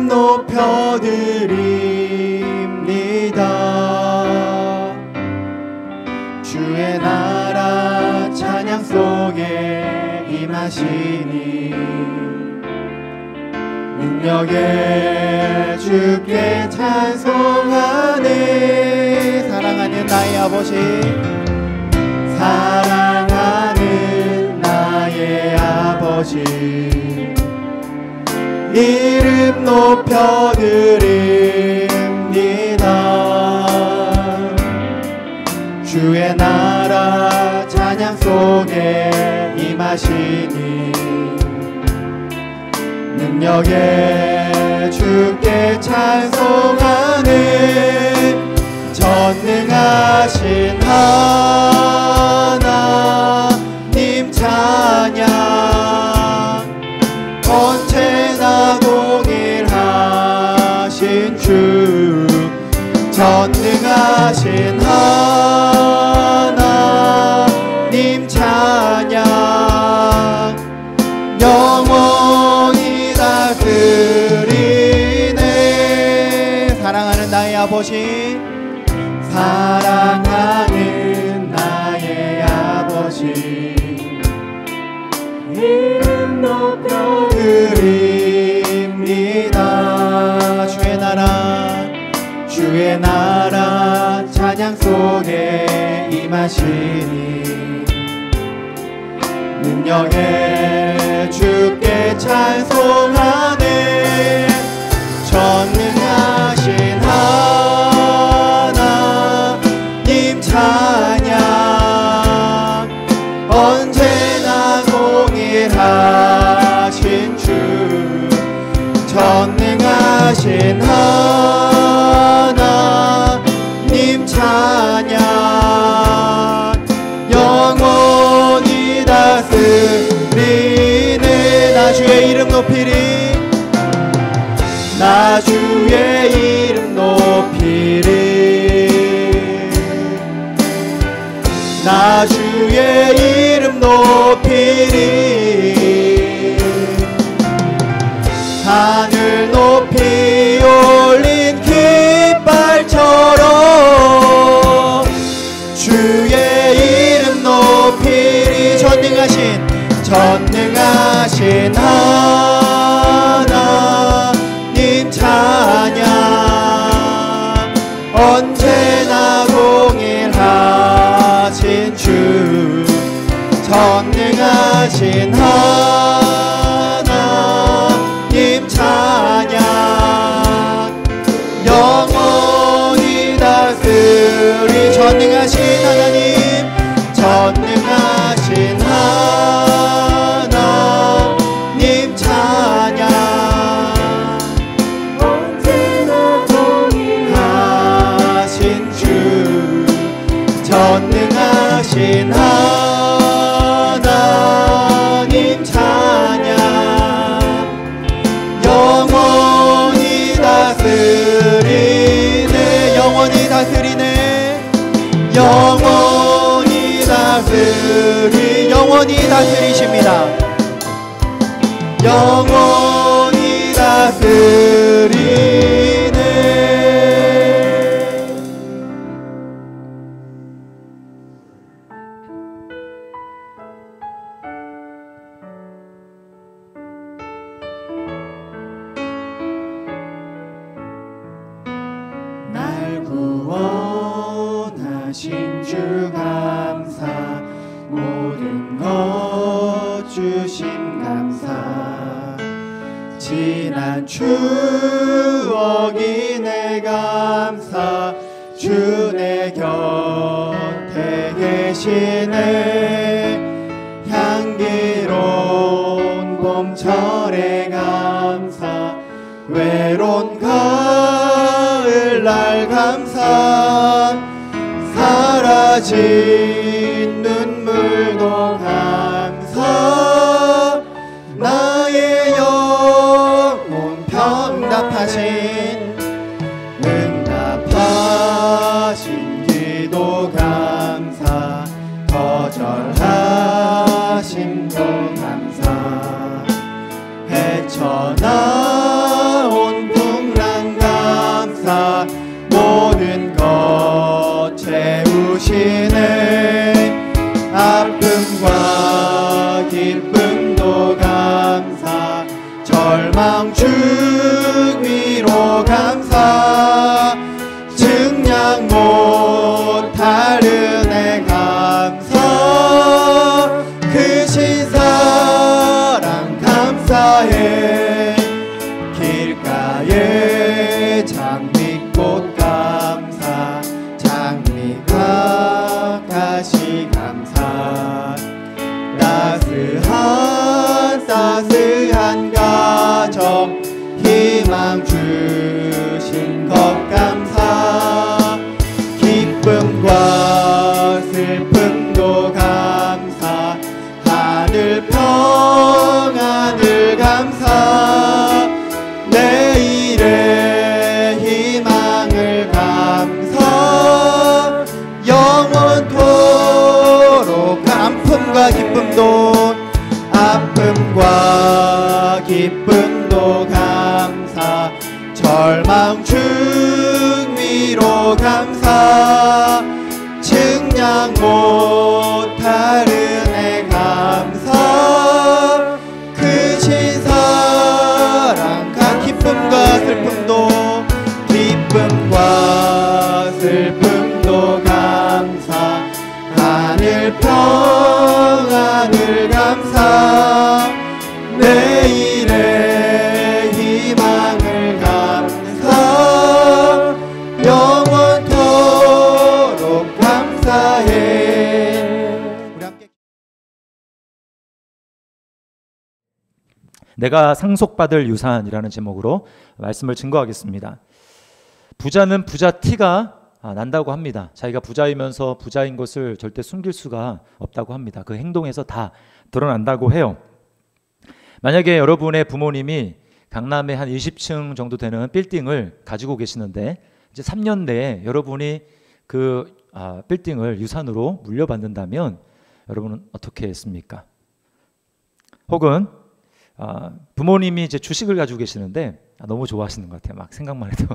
이름 높여드립니다. 주의 나라 찬양 속에 임하시니 능력에 주께 찬송하네. 사랑하는 나의 아버지, 사랑하는 나의 아버지, 이름 높여드립니다. 주의 나라 찬양 속에 임하시니 능력에 주께 찬송하네. 전능하신 하나님 찬양, 언제나 동일하신 주. 전능하신 하나님 찬양, 영원히 다스리네. 사랑하는 나의 아버지, 사랑하는 나의 아버지, 이름 높여드립니다. 주의 나라 찬양 속에 임하시니 능력에 주께 찬송하네. 전능하신 하나님 찬양, 언제나 동일하신 주. 전능하신 하나님 찬양, 영원히 다스리네. 나 주의 이름 높이리, 나 주의 이름 높이리, 나 주의 이름 높이리. 하늘 높이 올린 깃발처럼 주의 이름 높이리. 전능하신 하나님 찬양, 언제나 동일하신 주. 전능하신 하나님 찬양, 영원히 다스리. 전능하신 하나님, 전능하신 하나님 찬양, 언제나 동일하신 주. 전능하신 하나님 찬양, 영원히 다스리네. 영원히 다스리네. 영원히 다스리. 영원히 다스리십니다. 영원히 다스리네. 날 구원하신 주 감사, 모든 것 주심 감사. 지난 추억이 내 감사, 주 내 곁에 계시네. 향기로운 봄철의 감사, 외로운 가을날 감사. 사라진 눈물도 감사. 나의 영혼 평답하신, 응답하신 기도 감사. 거절하심도 감사. 헤쳐나온 소망 주신 것 감사 기쁨과 슬픔도 감사 하늘 평안을 감사 내일의 희망을 감사 영원토록 아픔과 기쁨도 아픔과 기쁨도 감사 절망 중위로 감사 측량 못할 은혜 감사 크신 사랑 각 기쁨과 슬픔도 감사 하늘 평안을 감사 내일의 희망을 감사 영원토록 감사해. 우리 함께 내가 상속받을 유산이라는 제목으로 말씀을 증거하겠습니다. 부자는 부자 티가 난다고 합니다. 자기가 부자이면서 부자인 것을 절대 숨길 수가 없다고 합니다. 그 행동에서 다 드러난다고 해요. 만약에 여러분의 부모님이 강남에 한 20층 정도 되는 빌딩을 가지고 계시는데 이제 3년 내에 여러분이 그 빌딩을 유산으로 물려받는다면 여러분은 어떻게 했습니까? 혹은 부모님이 이제 주식을 가지고 계시는데 너무 좋아하시는 것 같아요. 막 생각만 해도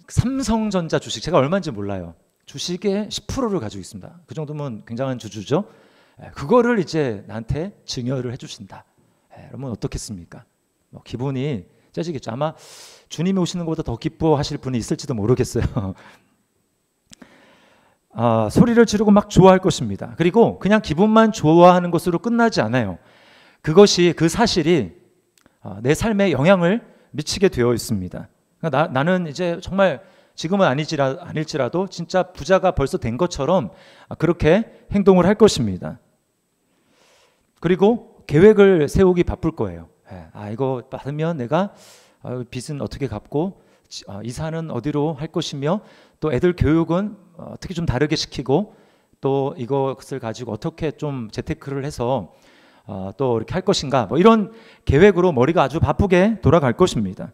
삼성전자 주식 제가 얼마인지 몰라요. 주식의 10%를 가지고 있습니다. 그 정도면 굉장한 주주죠. 그거를 이제 나한테 증여를 해주신다. 그러면 어떻겠습니까? 기분이 째지겠죠. 아마 주님이 오시는 것보다 더 기뻐하실 분이 있을지도 모르겠어요. 소리를 지르고 막 좋아할 것입니다. 그리고 그냥 기분만 좋아하는 것으로 끝나지 않아요. 그것이 그 사실이 내 삶에 영향을 미치게 되어 있습니다. 그러니까 나는 이제 정말 지금은 아닐지라도 진짜 부자가 벌써 된 것처럼 그렇게 행동을 할 것입니다. 그리고 계획을 세우기 바쁠 거예요. 이거 받으면 내가 빚은 어떻게 갚고 이사는 어디로 할 것이며 또 애들 교육은 어떻게 좀 다르게 시키고 또 이것을 가지고 어떻게 좀 재테크를 해서 또 이렇게 할 것인가 뭐 이런 계획으로 머리가 아주 바쁘게 돌아갈 것입니다.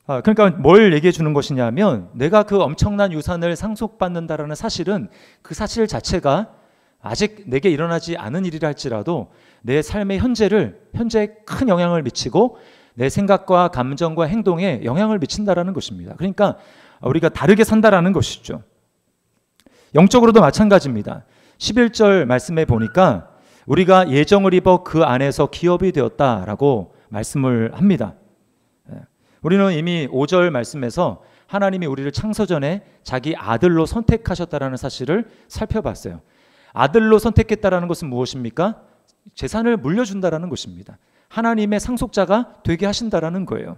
그러니까 뭘 얘기해 주는 것이냐면 내가 그 엄청난 유산을 상속받는다라는 사실은 그 사실 자체가 아직 내게 일어나지 않은 일이라 할지라도 내 삶의 현재에 큰 영향을 미치고 내 생각과 감정과 행동에 영향을 미친다라는 것입니다. 그러니까 우리가 다르게 산다라는 것이죠. 영적으로도 마찬가지입니다. 11절 말씀에 보니까 우리가 예정을 입어 그 안에서 기업이 되었다라고 말씀을 합니다. 우리는 이미 5절 말씀에서 하나님이 우리를 창세전에 자기 아들로 선택하셨다라는 사실을 살펴봤어요. 아들로 선택했다라는 것은 무엇입니까? 재산을 물려준다라는 것입니다. 하나님의 상속자가 되게 하신다라는 거예요.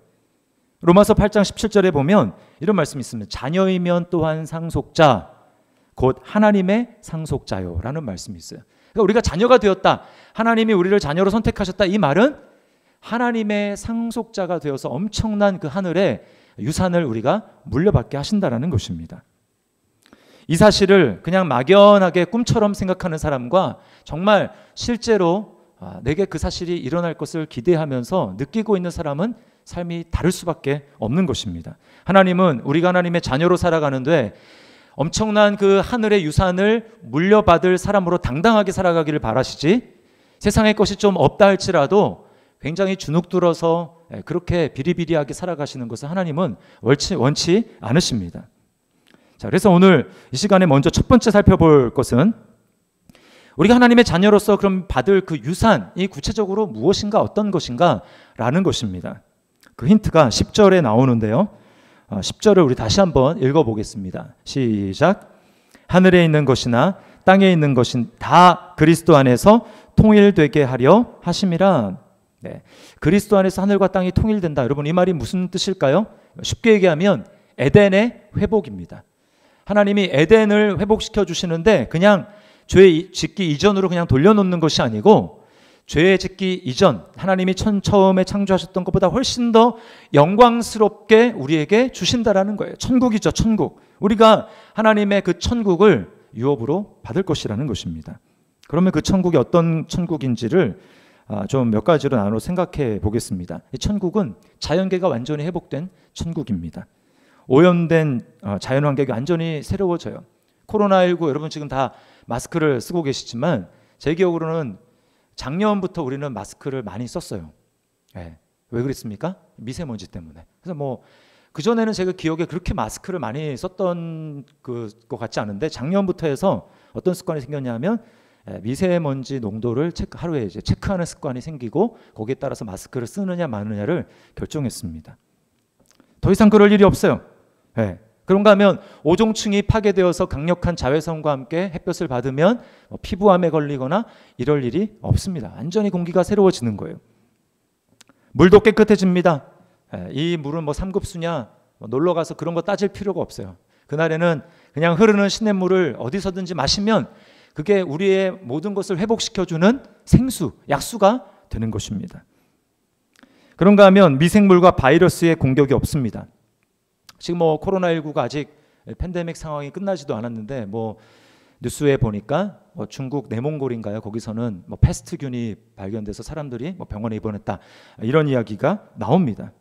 로마서 8장 17절에 보면 이런 말씀이 있습니다. 자녀이면 또한 상속자 곧 하나님의 상속자요 라는 말씀이 있어요. 그러니까 우리가 자녀가 되었다. 하나님이 우리를 자녀로 선택하셨다. 이 말은 하나님의 상속자가 되어서 엄청난 그 하늘의 유산을 우리가 물려받게 하신다라는 것입니다. 이 사실을 그냥 막연하게 꿈처럼 생각하는 사람과 정말 실제로 내게 그 사실이 일어날 것을 기대하면서 느끼고 있는 사람은 삶이 다를 수밖에 없는 것입니다. 하나님은 우리가 하나님의 자녀로 살아가는데 엄청난 그 하늘의 유산을 물려받을 사람으로 당당하게 살아가기를 바라시지 세상의 것이 좀 없다 할지라도 굉장히 주눅들어서 그렇게 비리비리하게 살아가시는 것을 하나님은 원치 않으십니다. 자, 그래서 오늘 이 시간에 먼저 첫 번째 살펴볼 것은 우리가 하나님의 자녀로서 그럼 받을 그 유산이 구체적으로 무엇인가 어떤 것인가 라는 것입니다. 그 힌트가 10절에 나오는데요. 10절을 우리 다시 한번 읽어보겠습니다. 시작. 하늘에 있는 것이나 땅에 있는 것은 다 그리스도 안에서 통일되게 하려 하심이라. 네. 그리스도 안에서 하늘과 땅이 통일된다. 여러분 이 말이 무슨 뜻일까요? 쉽게 얘기하면 에덴의 회복입니다. 하나님이 에덴을 회복시켜 주시는데 그냥 죄 짓기 이전으로 그냥 돌려놓는 것이 아니고 죄 짓기 이전 하나님이 처음에 창조하셨던 것보다 훨씬 더 영광스럽게 우리에게 주신다라는 거예요. 천국이죠, 천국. 우리가 하나님의 그 천국을 유업으로 받을 것이라는 것입니다. 그러면 그 천국이 어떤 천국인지를 좀 몇 가지로 나눠 생각해 보겠습니다. 이 천국은 자연계가 완전히 회복된 천국입니다. 오염된 자연환경이 완전히 새로워져요. 코로나19 여러분 지금 다 마스크를 쓰고 계시지만 제 기억으로는 작년부터 우리는 마스크를 많이 썼어요. 네. 왜 그랬습니까? 미세먼지 때문에. 그래서 뭐 그전에는 제가 기억에 그렇게 마스크를 많이 썼던 것 같지 않은데 작년부터 해서 어떤 습관이 생겼냐면 미세먼지 농도를 하루에 이제 체크하는 습관이 생기고 거기에 따라서 마스크를 쓰느냐 마느냐를 결정했습니다. 더 이상 그럴 일이 없어요. 네. 그런가 하면 오존층이 파괴되어서 강력한 자외선과 함께 햇볕을 받으면 피부암에 걸리거나 이럴 일이 없습니다. 완전히 공기가 새로워지는 거예요. 물도 깨끗해집니다. 이 물은 뭐 3급수냐 놀러 가서 그런 거 따질 필요가 없어요. 그날에는 그냥 흐르는 시냇물을 어디서든지 마시면 그게 우리의 모든 것을 회복시켜주는 생수, 약수가 되는 것입니다. 그런가 하면 미생물과 바이러스의 공격이 없습니다. 지금 뭐 코로나19가 아직 팬데믹 상황이 끝나지도 않았는데 뭐 뉴스에 보니까 뭐 중국 내몽골인가요? 거기서는 뭐 패스트균이 발견돼서 사람들이 뭐 병원에 입원했다 이런 이야기가 나옵니다.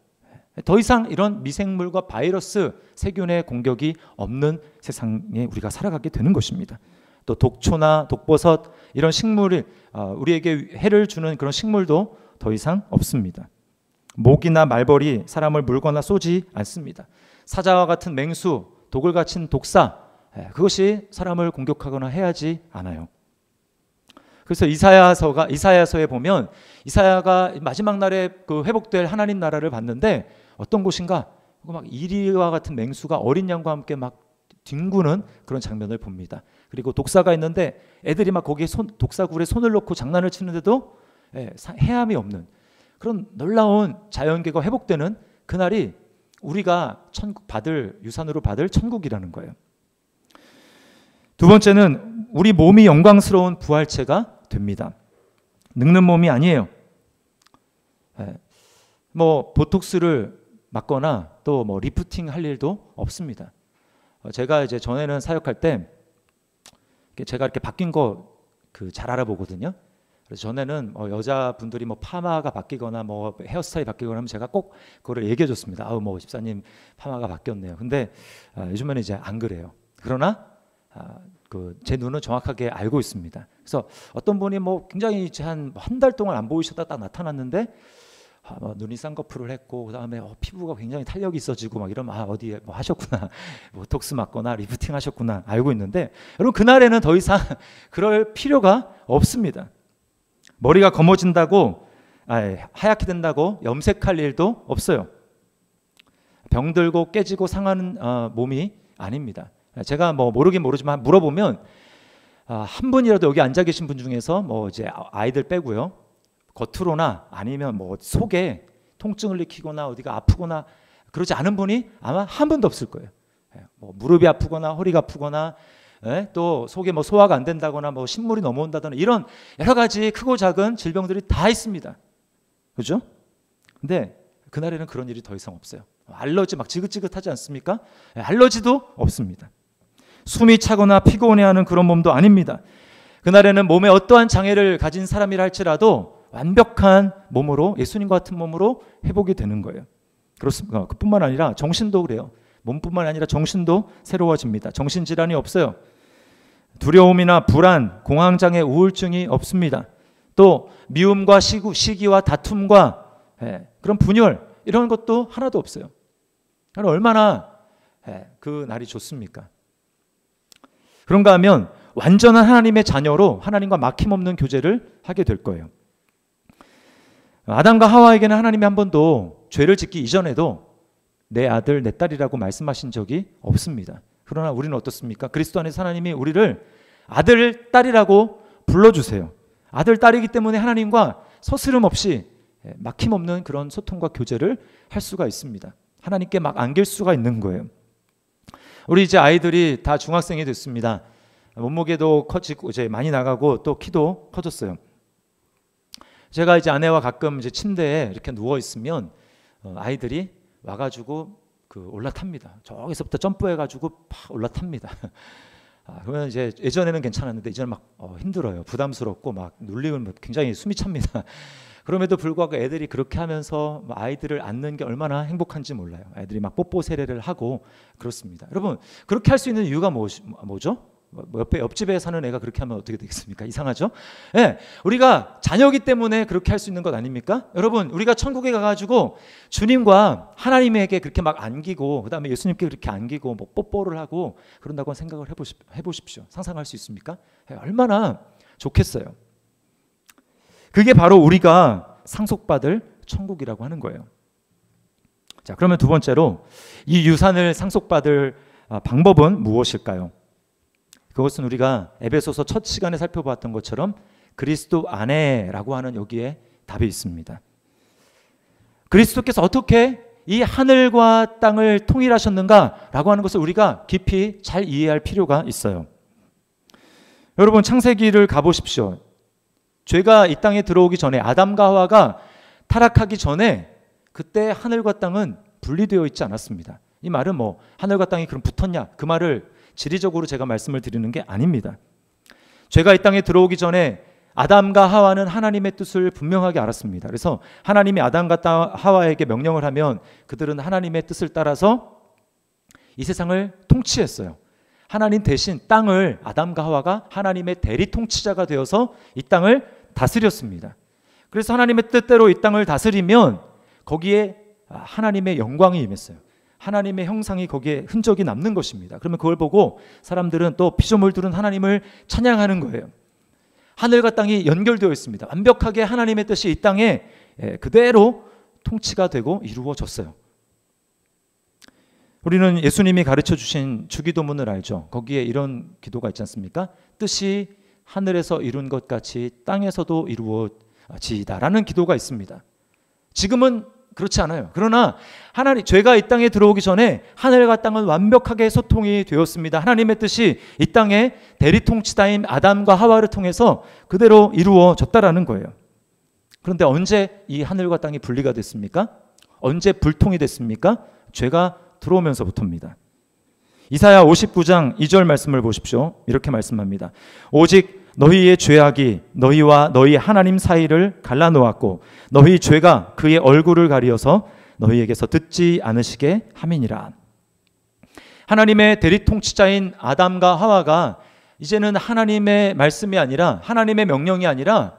더 이상 이런 미생물과 바이러스, 세균의 공격이 없는 세상에 우리가 살아가게 되는 것입니다. 또 독초나 독버섯 이런 식물이 우리에게 해를 주는 그런 식물도 더 이상 없습니다. 모기나 말벌이 사람을 물거나 쏘지 않습니다. 사자와 같은 맹수, 독을 갖춘 독사 그것이 사람을 공격하거나 해하지 않아요. 그래서 이사야서에 보면 이사야가 마지막 날에 그 회복될 하나님 나라를 봤는데 어떤 곳인가 막 이리와 같은 맹수가 어린 양과 함께 막 뒹구는 그런 장면을 봅니다. 그리고 독사가 있는데 애들이 막 거기에 독사굴에 손을 넣고 장난을 치는데도 해함이 없는 그런 놀라운 자연계가 회복되는 그날이 우리가 유산으로 받을 천국이라는 거예요. 두 번째는 우리 몸이 영광스러운 부활체가 됩니다. 늙는 몸이 아니에요. 뭐 보톡스를 맞거나 또 뭐 리프팅 할 일도 없습니다. 제가 이제 전에는 사역할 때 제가 이렇게 바뀐 거 잘 알아보거든요. 그래서 전에는 여자분들이 뭐 파마가 바뀌거나 뭐 헤어스타일이 바뀌거나 하면 제가 꼭 그거를 얘기해 줬습니다. 뭐 집사님 파마가 바뀌었네요. 근데 요즘에는 이제 안 그래요. 그러나 제 눈은 정확하게 알고 있습니다. 그래서 어떤 분이 뭐 굉장히 한 달 동안 안 보이셨다 딱 나타났는데 눈이 쌍꺼풀을 했고 그다음에 피부가 굉장히 탄력이 있어지고 막 이러면 어디에 뭐 하셨구나 보톡스 맞거나 리프팅 하셨구나 알고 있는데 여러분 그날에는 더 이상 그럴 필요가 없습니다. 머리가 검어진다고 하얗게 된다고 염색할 일도 없어요. 병들고 깨지고 상하는 몸이 아닙니다. 제가 뭐 모르긴 모르지만 물어보면 한 분이라도 여기 앉아 계신 분 중에서 뭐 이제 아이들 빼고요. 겉으로나 아니면 뭐 속에 통증을 일으키거나 어디가 아프거나 그러지 않은 분이 아마 한 분도 없을 거예요. 뭐 무릎이 아프거나 허리가 아프거나 또 속에 뭐 소화가 안 된다거나 뭐 신물이 넘어온다거나 이런 여러 가지 크고 작은 질병들이 다 있습니다. 그죠? 근데 그날에는 그런 일이 더 이상 없어요. 알러지 막 지긋지긋하지 않습니까? 알러지도 없습니다. 숨이 차거나 피곤해하는 그런 몸도 아닙니다. 그날에는 몸에 어떠한 장애를 가진 사람이라 할지라도 완벽한 몸으로 예수님과 같은 몸으로 회복이 되는 거예요. 그렇습니다. 그뿐만 아니라 정신도 그래요. 몸뿐만 아니라 정신도 새로워집니다. 정신질환이 없어요. 두려움이나 불안, 공황장애, 우울증이 없습니다. 또 미움과 시기와 다툼과 그런 분열 이런 것도 하나도 없어요. 얼마나 그 날이 좋습니까? 그런가 하면 완전한 하나님의 자녀로 하나님과 막힘없는 교제를 하게 될 거예요. 아담과 하와에게는 하나님이 한 번도 죄를 짓기 이전에도 내 아들, 내 딸이라고 말씀하신 적이 없습니다. 그러나 우리는 어떻습니까? 그리스도 안에서 하나님이 우리를 아들, 딸이라고 불러주세요. 아들, 딸이기 때문에 하나님과 서스름 없이 막힘없는 그런 소통과 교제를 할 수가 있습니다. 하나님께 막 안길 수가 있는 거예요. 우리 이제 아이들이 다 중학생이 됐습니다. 몸무게도 커지고 이제 많이 나가고 또 키도 커졌어요. 제가 이제 아내와 가끔 이제 침대에 이렇게 누워 있으면 아이들이 와가지고 그 올라탑니다. 저기서부터 점프해가지고 팍 올라탑니다. 그러면 이제 예전에는 괜찮았는데 이제는 막 힘들어요. 부담스럽고 막 눌리면 굉장히 숨이 찹니다. 그럼에도 불구하고 애들이 그렇게 하면서 아이들을 안는 게 얼마나 행복한지 몰라요. 아이들이 막 뽀뽀 세례를 하고 그렇습니다. 여러분 그렇게 할 수 있는 이유가 뭐죠? 옆집에 사는 애가 그렇게 하면 어떻게 되겠습니까? 이상하죠? 네, 우리가 자녀기 때문에 그렇게 할 수 있는 것 아닙니까? 여러분 우리가 천국에 가가지고 주님과 하나님에게 그렇게 막 안기고 그 다음에 예수님께 그렇게 안기고 뭐 뽀뽀를 하고 그런다고 생각을 해보십시오. 상상할 수 있습니까? 네, 얼마나 좋겠어요. 그게 바로 우리가 상속받을 천국이라고 하는 거예요. 자, 그러면 두 번째로 이 유산을 상속받을 방법은 무엇일까요? 그것은 우리가 에베소서 첫 시간에 살펴보았던 것처럼 그리스도 안에라고 하는 여기에 답이 있습니다. 그리스도께서 어떻게 이 하늘과 땅을 통일하셨는가라고 하는 것을 우리가 깊이 잘 이해할 필요가 있어요. 여러분 창세기를 가보십시오. 죄가 이 땅에 들어오기 전에 아담과 하와가 타락하기 전에 그때 하늘과 땅은 분리되어 있지 않았습니다. 이 말은 뭐 하늘과 땅이 그럼 붙었냐 그 말을 지리적으로 제가 말씀을 드리는 게 아닙니다. 죄가 이 땅에 들어오기 전에 아담과 하와는 하나님의 뜻을 분명하게 알았습니다. 그래서 하나님이 아담과 하와에게 명령을 하면 그들은 하나님의 뜻을 따라서 이 세상을 통치했어요. 하나님 대신 땅을 아담과 하와가 하나님의 대리 통치자가 되어서 이 땅을 다스렸습니다. 그래서 하나님의 뜻대로 이 땅을 다스리면 거기에 하나님의 영광이 임했어요. 하나님의 형상이 거기에 흔적이 남는 것입니다. 그러면 그걸 보고 사람들은 또 피조물들은 하나님을 찬양하는 거예요. 하늘과 땅이 연결되어 있습니다. 완벽하게 하나님의 뜻이 이 땅에 그대로 통치가 되고 이루어졌어요. 우리는 예수님이 가르쳐 주신 주기도문을 알죠. 거기에 이런 기도가 있지 않습니까? 뜻이 하늘에서 이룬 것 같이 땅에서도 이루어지이다라는 기도가 있습니다. 지금은 그렇지 않아요. 그러나 하나님 죄가 이 땅에 들어오기 전에 하늘과 땅은 완벽하게 소통이 되었습니다. 하나님의 뜻이 이 땅에 대리 통치자인 아담과 하와를 통해서 그대로 이루어졌다라는 거예요. 그런데 언제 이 하늘과 땅이 분리가 됐습니까? 언제 불통이 됐습니까? 죄가 들어오면서부터입니다. 이사야 59장 2절 말씀을 보십시오. 이렇게 말씀합니다. 오직 너희의 죄악이 너희와 너희 하나님 사이를 갈라놓았고 너희 죄가 그의 얼굴을 가리어서 너희에게서 듣지 않으시게 함이니라. 하나님의 대리 통치자인 아담과 하와가 이제는 하나님의 말씀이 아니라 하나님의 명령이 아니라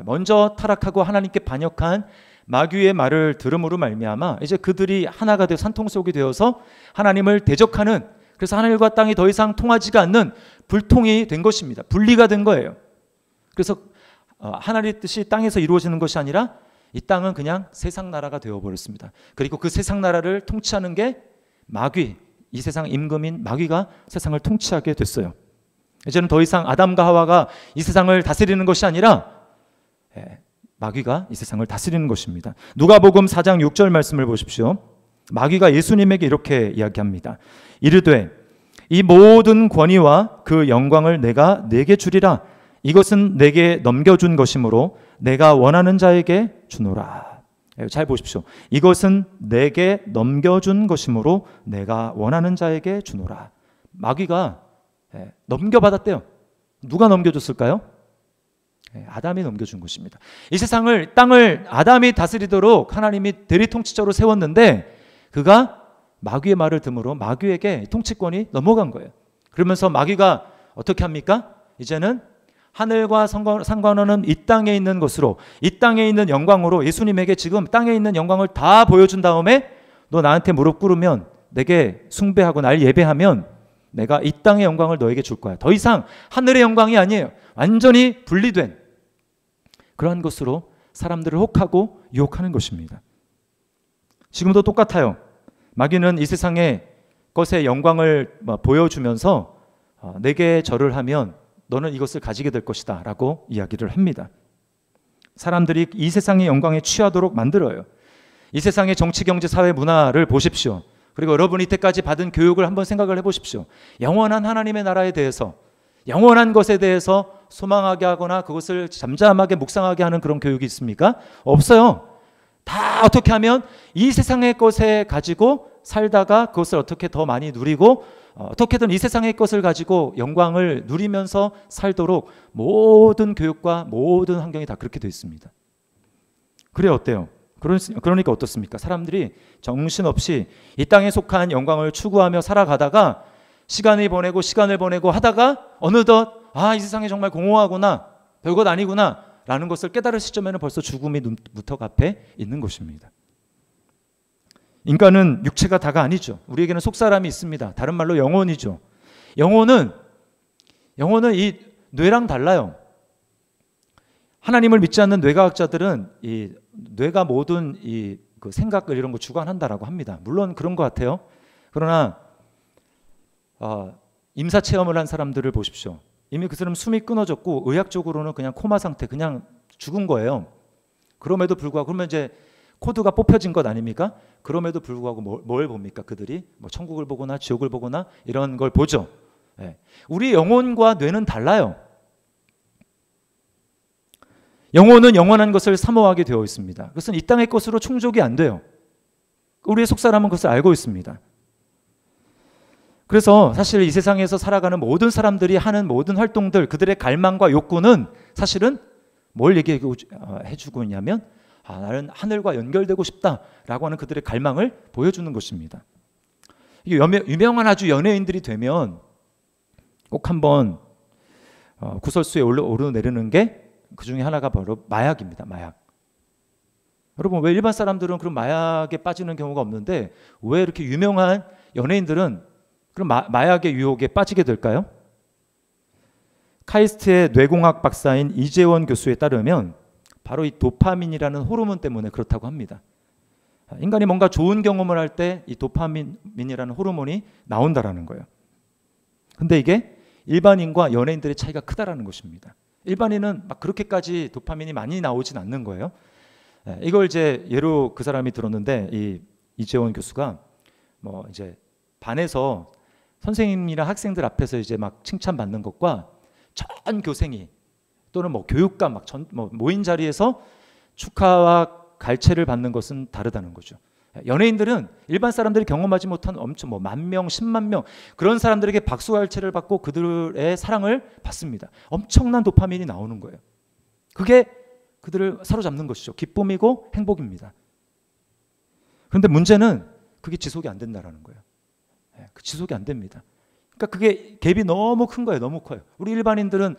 먼저 타락하고 하나님께 반역한 마귀의 말을 들음으로 말미암아 이제 그들이 하나가 되어 산통속이 되어서 하나님을 대적하는, 그래서 하늘과 땅이 더 이상 통하지가 않는 불통이 된 것입니다. 분리가 된 거예요. 그래서 하나님의 뜻이 땅에서 이루어지는 것이 아니라 이 땅은 그냥 세상 나라가 되어버렸습니다. 그리고 그 세상 나라를 통치하는 게 마귀, 이 세상 임금인 마귀가 세상을 통치하게 됐어요. 이제는 더 이상 아담과 하와가 이 세상을 다스리는 것이 아니라 마귀가 이 세상을 다스리는 것입니다. 누가복음 4장 6절 말씀을 보십시오. 마귀가 예수님에게 이렇게 이야기합니다. 이르되 이 모든 권위와 그 영광을 내가 네게 주리라. 이것은 내게 넘겨준 것이므로 내가 원하는 자에게 주노라. 잘 보십시오. 이것은 내게 넘겨준 것이므로 내가 원하는 자에게 주노라. 마귀가 넘겨받았대요. 누가 넘겨줬을까요? 아담이 넘겨준 것입니다. 이 세상을, 땅을 아담이 다스리도록 하나님이 대리통치자로 세웠는데 그가 마귀의 말을 듣므로 마귀에게 통치권이 넘어간 거예요. 그러면서 마귀가 어떻게 합니까? 이제는 하늘과 상관없는 이 땅에 있는 것으로, 이 땅에 있는 영광으로 예수님에게 지금 땅에 있는 영광을 다 보여준 다음에 너 나한테 무릎 꿇으면, 내게 숭배하고 날 예배하면 내가 이 땅의 영광을 너에게 줄 거야. 더 이상 하늘의 영광이 아니에요. 완전히 분리된 그러한 것으로 사람들을 혹하고 유혹하는 것입니다. 지금도 똑같아요. 마귀는 이 세상의 것의 영광을 보여주면서 내게 절을 하면 너는 이것을 가지게 될 것이다 라고 이야기를 합니다. 사람들이 이 세상의 영광에 취하도록 만들어요. 이 세상의 정치, 경제, 사회, 문화를 보십시오. 그리고 여러분이 이때까지 받은 교육을 한번 생각을 해보십시오. 영원한 하나님의 나라에 대해서, 영원한 것에 대해서 소망하게 하거나 그것을 잠잠하게 묵상하게 하는 그런 교육이 있습니까? 없어요. 다 어떻게 하면 이 세상의 것에 가지고 살다가 그것을 어떻게 더 많이 누리고 어떻게든 이 세상의 것을 가지고 영광을 누리면서 살도록 모든 교육과 모든 환경이 다 그렇게 되어 있습니다. 그래 어때요? 그러니까 어떻습니까? 사람들이 정신없이 이 땅에 속한 영광을 추구하며 살아가다가 시간을 보내고 하다가 어느덧 이 세상이 정말 공허하구나, 별것 아니구나 라는 것을 깨달을 시점에는 벌써 죽음이 눈무턱 앞에 있는 것입니다. 인간은 육체가 다가 아니죠. 우리에게는 속사람이 있습니다. 다른 말로 영혼이죠. 영혼은 이 뇌랑 달라요. 하나님을 믿지 않는 뇌과학자들은 이 뇌가 모든 그 생각을 이런 거 주관한다라고 합니다. 물론 그런 것 같아요. 그러나 임사 체험을 한 사람들을 보십시오. 이미 그 사람 숨이 끊어졌고 의학적으로는 그냥 코마 상태, 그냥 죽은 거예요. 그럼에도 불구하고 그러면 이제 코드가 뽑혀진 것 아닙니까? 그럼에도 불구하고 뭘 봅니까? 그들이 뭐 천국을 보거나 지옥을 보거나 이런 걸 보죠. 네. 우리 영혼과 뇌는 달라요. 영혼은 영원한 것을 사모하게 되어 있습니다. 그것은 이 땅의 것으로 충족이 안 돼요. 우리의 속사람은 그것을 알고 있습니다. 그래서 사실 이 세상에서 살아가는 모든 사람들이 하는 모든 활동들, 그들의 갈망과 욕구는 사실은 뭘 해주고 있냐면 나는 하늘과 연결되고 싶다라고 하는 그들의 갈망을 보여주는 것입니다. 이게 유명한 아주 연예인들이 되면 꼭 한번 구설수에 오르내리는 게 그 중에 하나가 바로 마약입니다. 마약. 여러분, 왜 일반 사람들은 그런 마약에 빠지는 경우가 없는데 왜 이렇게 유명한 연예인들은 그런 마약의 유혹에 빠지게 될까요? 카이스트의 뇌공학 박사인 이재원 교수에 따르면 바로 이 도파민이라는 호르몬 때문에 그렇다고 합니다. 인간이 뭔가 좋은 경험을 할 때 이 도파민이라는 호르몬이 나온다라는 거예요. 근데 이게 일반인과 연예인들의 차이가 크다라는 것입니다. 일반인은 막 그렇게까지 도파민이 많이 나오진 않는 거예요. 이걸 이제 예로 그 사람이 들었는데 이재원 교수가 뭐 이제 반에서 선생님이랑 학생들 앞에서 이제 막 칭찬받는 것과 전 교생이 또는 뭐 교육감 모인 자리에서 축하와 갈채를 받는 것은 다르다는 거죠. 연예인들은 일반 사람들이 경험하지 못한 엄청 뭐 10,000명, 10만 명 그런 사람들에게 박수 갈채를 받고 그들의 사랑을 받습니다. 엄청난 도파민이 나오는 거예요. 그게 그들을 사로잡는 것이죠. 기쁨이고 행복입니다. 그런데 문제는 그게 지속이 안 된다는 거예요. 그 지속이 안 됩니다. 그러니까 그게 갭이 너무 큰 거예요. 너무 커요. 우리 일반인들은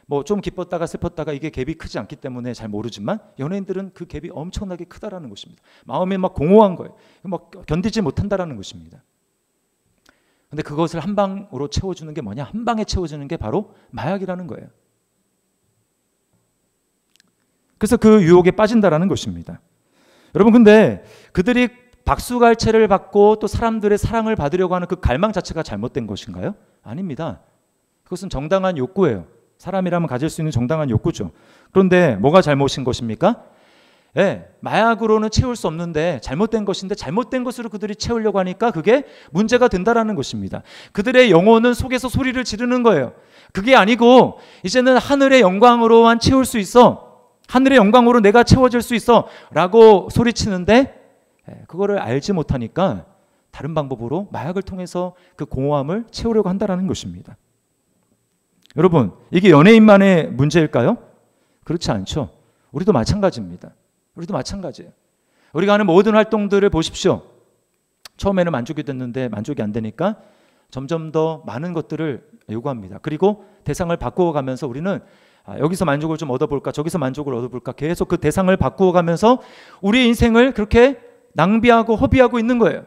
뭐 좀 기뻤다가 슬펐다가 이게 갭이 크지 않기 때문에 잘 모르지만 연예인들은 그 갭이 엄청나게 크다라는 것입니다. 마음이 막 공허한 거예요. 막 견디지 못한다라는 것입니다. 근데 그것을 한 방으로 채워주는 게 뭐냐? 한 방에 채워주는 게 바로 마약이라는 거예요. 그래서 그 유혹에 빠진다라는 것입니다. 여러분, 근데 그들이 박수갈채를 받고 또 사람들의 사랑을 받으려고 하는 그 갈망 자체가 잘못된 것인가요? 아닙니다. 그것은 정당한 욕구예요. 사람이라면 가질 수 있는 정당한 욕구죠. 그런데 뭐가 잘못인 것입니까? 마약으로는 채울 수 없는데 잘못된 것인데 잘못된 것으로 그들이 채우려고 하니까 그게 문제가 된다라는 것입니다. 그들의 영혼은 속에서 소리를 지르는 거예요. 그게 아니고 이제는 하늘의 영광으로만 채울 수 있어. 하늘의 영광으로 내가 채워질 수 있어 라고 소리치는데 그거를 알지 못하니까 다른 방법으로 마약을 통해서 그 공허함을 채우려고 한다는 것입니다. 여러분, 이게 연예인만의 문제일까요? 그렇지 않죠. 우리도 마찬가지입니다. 우리도 마찬가지예요. 우리가 하는 모든 활동들을 보십시오. 처음에는 만족이 됐는데 만족이 안 되니까 점점 더 많은 것들을 요구합니다. 그리고 대상을 바꾸어 가면서 우리는 여기서 만족을 좀 얻어볼까, 저기서 만족을 얻어볼까 계속 그 대상을 바꾸어 가면서 우리 인생을 그렇게 낭비하고 허비하고 있는 거예요.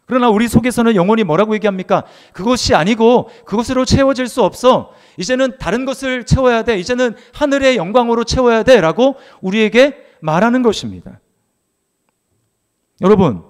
그러나 우리 속에서는 영혼이 뭐라고 얘기합니까? 그것이 아니고 그것으로 채워질 수 없어. 이제는 다른 것을 채워야 돼. 이제는 하늘의 영광으로 채워야 돼 라고 우리에게 말하는 것입니다. 여러분,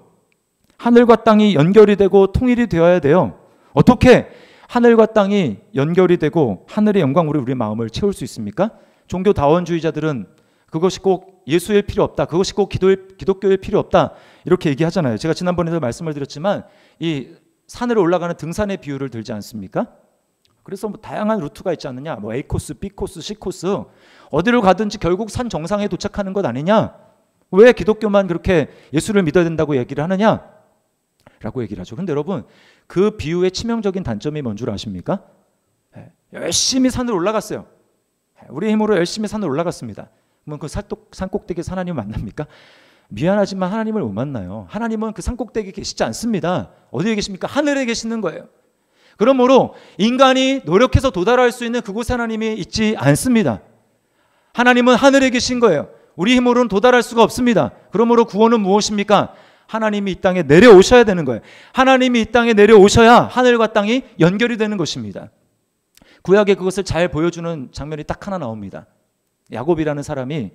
하늘과 땅이 연결이 되고 통일이 되어야 돼요. 어떻게 하늘과 땅이 연결이 되고 하늘의 영광으로 우리 마음을 채울 수 있습니까? 종교다원주의자들은 그것이 꼭 예수일 필요 없다. 그것이 꼭 기독교일 필요 없다. 이렇게 얘기하잖아요. 제가 지난번에도 말씀을 드렸지만 이 산으로 올라가는 등산의 비유를 들지 않습니까? 그래서 뭐 다양한 루트가 있지 않느냐. 뭐 A 코스, B 코스, C 코스 어디를 가든지 결국 산 정상에 도착하는 것 아니냐. 왜 기독교만 그렇게 예수를 믿어야 된다고 얘기를 하느냐? 라고 얘기를 하죠. 근데 여러분 그 비유의 치명적인 단점이 뭔 줄 아십니까? 열심히 산을 올라갔어요. 우리 힘으로 열심히 산을 올라갔습니다. 그러면 그 산꼭대기에서 하나님을 만납니까? 미안하지만 하나님을 못 만나요. 하나님은 그 산꼭대기에 계시지 않습니다. 어디에 계십니까? 하늘에 계시는 거예요. 그러므로 인간이 노력해서 도달할 수 있는 그곳에 하나님이 있지 않습니다. 하나님은 하늘에 계신 거예요. 우리 힘으로는 도달할 수가 없습니다. 그러므로 구원은 무엇입니까? 하나님이 이 땅에 내려오셔야 되는 거예요. 하나님이 이 땅에 내려오셔야 하늘과 땅이 연결이 되는 것입니다. 구약에 그것을 잘 보여주는 장면이 딱 하나 나옵니다. 야곱이라는 사람이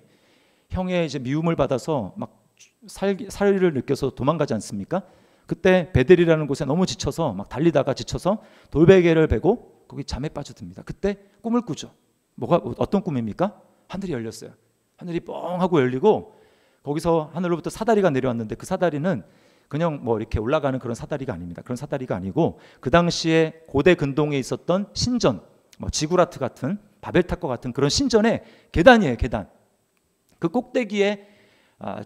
형의 이제 미움을 받아서 막 살의를 느껴서 도망가지 않습니까? 그때 베델이라는 곳에 너무 지쳐서 막 달리다가 지쳐서 돌베개를 베고 거기 잠에 빠져듭니다. 그때 꿈을 꾸죠. 어떤 꿈입니까? 하늘이 열렸어요. 하늘이 뻥 하고 열리고 거기서 하늘로부터 사다리가 내려왔는데 그 사다리는 그냥 뭐 이렇게 올라가는 그런 사다리가 아닙니다. 그런 사다리가 아니고 그 당시에 고대 근동에 있었던 신전, 뭐 지구라트 같은 바벨탑과 같은 그런 신전의 계단이에요. 계단. 그 꼭대기에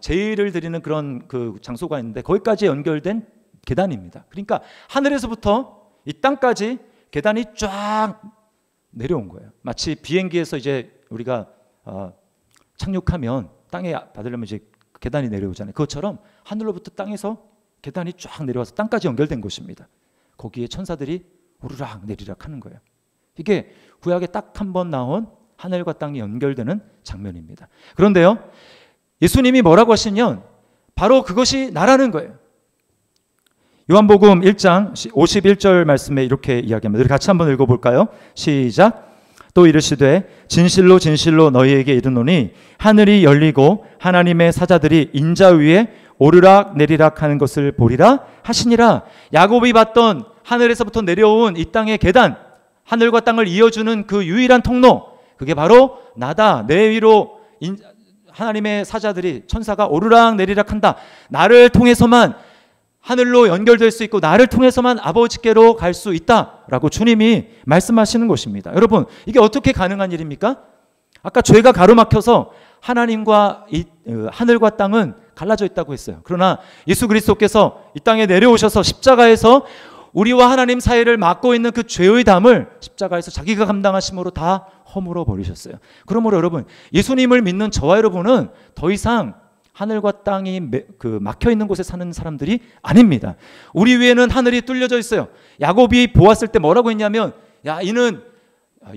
제의를 드리는 그런 그 장소가 있는데 거기까지 연결된 계단입니다. 그러니까 하늘에서부터 이 땅까지 계단이 쫙 내려온 거예요. 마치 비행기에서 이제 우리가 착륙하면 땅에 받으려면 이제 계단이 내려오잖아요. 그것처럼 하늘로부터 땅에서 계단이 쫙 내려와서 땅까지 연결된 것입니다. 거기에 천사들이 오르락 내리락 하는 거예요. 이게 구약에 딱 한 번 나온 하늘과 땅이 연결되는 장면입니다. 그런데요, 예수님이 뭐라고 하시냐면 바로 그것이 나라는 거예요. 요한복음 1장 51절 말씀에 이렇게 이야기합니다. 우리 같이 한번 읽어볼까요? 시작. 또 이르시되 진실로 진실로 너희에게 이르노니 하늘이 열리고 하나님의 사자들이 인자 위에 오르락 내리락 하는 것을 보리라 하시니라. 야곱이 봤던 하늘에서부터 내려온 이 땅의 계단, 하늘과 땅을 이어주는 그 유일한 통로, 그게 바로 나다. 내 위로 하나님의 사자들이, 천사가 오르락 내리락 한다. 나를 통해서만 하늘로 연결될 수 있고 나를 통해서만 아버지께로 갈 수 있다라고 주님이 말씀하시는 것입니다. 여러분, 이게 어떻게 가능한 일입니까? 아까 죄가 가로막혀서 하나님과 하늘과 땅은 갈라져 있다고 했어요. 그러나 예수 그리스도께서 이 땅에 내려오셔서 십자가에서 우리와 하나님 사이를 막고 있는 그 죄의 담을 십자가에서 자기가 감당하심으로 다 허물어 버리셨어요. 그러므로 여러분, 예수님을 믿는 저와 여러분은 더 이상 하늘과 땅이 막혀 있는 곳에 사는 사람들이 아닙니다. 우리 위에는 하늘이 뚫려져 있어요. 야곱이 보았을 때 뭐라고 했냐면, 야, 이는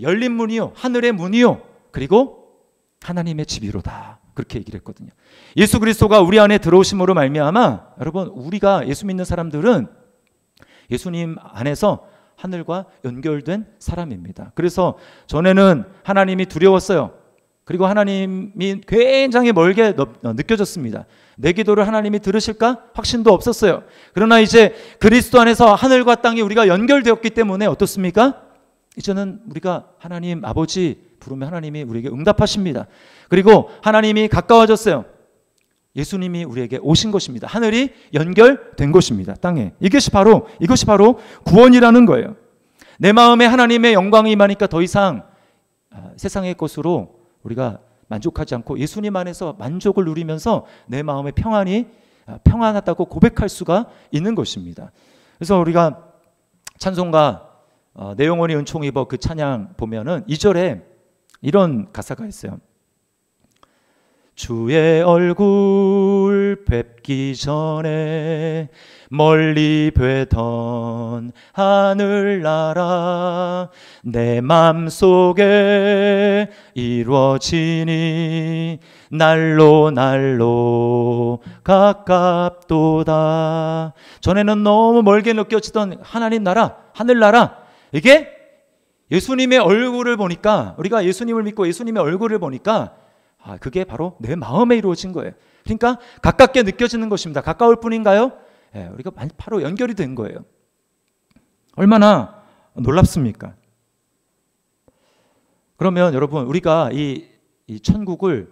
열린 문이요, 하늘의 문이요, 그리고 하나님의 집이로다. 그렇게 얘기를 했거든요. 예수 그리스도가 우리 안에 들어오심으로 말미암아 여러분, 우리가 예수 믿는 사람들은 예수님 안에서 하늘과 연결된 사람입니다. 그래서 전에는 하나님이 두려웠어요. 그리고 하나님이 굉장히 멀게 느껴졌습니다. 내 기도를 하나님이 들으실까? 확신도 없었어요. 그러나 이제 그리스도 안에서 하늘과 땅이 우리가 연결되었기 때문에 어떻습니까? 이제는 우리가 하나님 아버지 부르면 하나님이 우리에게 응답하십니다. 그리고 하나님이 가까워졌어요. 예수님이 우리에게 오신 것입니다. 하늘이 연결된 것입니다. 땅에. 이것이 바로 구원이라는 거예요. 내 마음에 하나님의 영광이 임하니까 더 이상 세상의 것으로 우리가 만족하지 않고 예수님 안에서 만족을 누리면서 내 마음의 평안이 평안하다고 고백할 수가 있는 것입니다. 그래서 우리가 찬송가 내 영혼이 은총 입어 그 찬양 보면은 2절에 이런 가사가 있어요. 주의 얼굴 뵙기 전에 멀리 뵈던 하늘나라 내 맘속에 이루어지니 날로 날로 가깝도다. 전에는 너무 멀게 느껴지던 하나님 나라, 하늘나라, 이게 예수님의 얼굴을 보니까, 우리가 예수님을 믿고 예수님의 얼굴을 보니까 그게 바로 내 마음에 이루어진 거예요. 그러니까 가깝게 느껴지는 것입니다. 가까울 뿐인가요? 예, 우리가 바로 연결이 된 거예요. 얼마나 놀랍습니까? 그러면 여러분, 우리가 이 천국을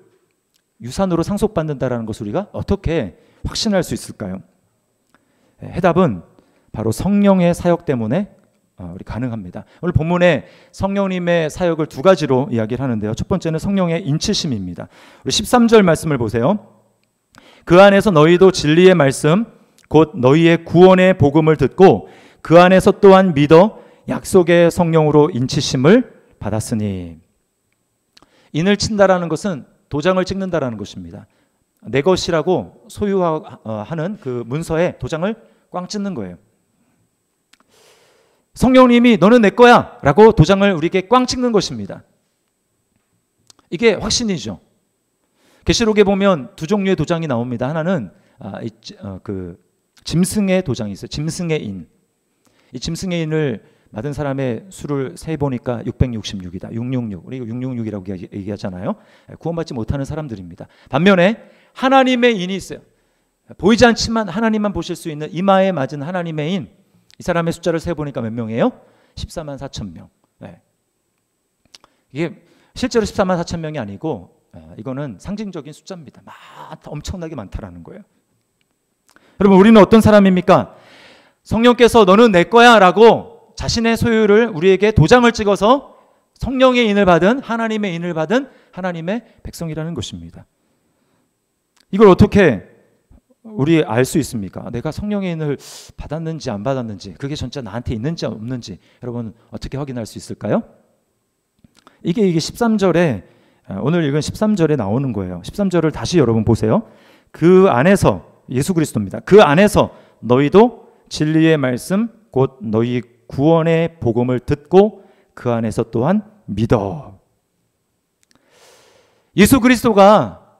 유산으로 상속받는다라는 것을 우리가 어떻게 확신할 수 있을까요? 예, 해답은 바로 성령의 사역 때문에 우리 가능합니다. 오늘 본문에 성령님의 사역을 두 가지로 이야기를 하는데요. 첫 번째는 성령의 인치심입니다. 우리 13절 말씀을 보세요. 그 안에서 너희도 진리의 말씀 곧 너희의 구원의 복음을 듣고 그 안에서 또한 믿어 약속의 성령으로 인치심을 받았으니. 인을 친다라는 것은 도장을 찍는다라는 것입니다. 내 것이라고 소유하는 그 문서에 도장을 꽝 찍는 거예요. 성령님이 너는 내 거야 라고 도장을 우리에게 꽝 찍는 것입니다. 이게 확신이죠. 계시록에 보면 두 종류의 도장이 나옵니다. 하나는 짐승의 도장이 있어요. 짐승의 인. 이 짐승의 인을 받은 사람의 수를 세보니까 666이다. 666. 우리 666이라고 얘기하잖아요. 구원받지 못하는 사람들입니다. 반면에 하나님의 인이 있어요. 보이지 않지만 하나님만 보실 수 있는 이마에 맞은 하나님의 인. 이 사람의 숫자를 세보니까 몇 명이에요? 14만 4천 명. 네. 이게 실제로 14만 4천 명이 아니고 이거는 상징적인 숫자입니다. 엄청나게 많다라는 거예요. 여러분, 우리는 어떤 사람입니까? 성령께서 너는 내 거야 라고 자신의 소유를 우리에게 도장을 찍어서 성령의 인을 받은, 하나님의 인을 받은 하나님의 백성이라는 것입니다. 이걸 어떻게 우리 알 수 있습니까? 내가 성령의 인을 받았는지 안 받았는지, 그게 진짜 나한테 있는지 없는지 여러분 어떻게 확인할 수 있을까요? 이게 13절에, 오늘 읽은 13절에 나오는 거예요. 13절을 다시 여러분 보세요. 그 안에서, 예수 그리스도입니다. 그 안에서 너희도 진리의 말씀 곧 너희 구원의 복음을 듣고 그 안에서 또한 믿어. 예수 그리스도가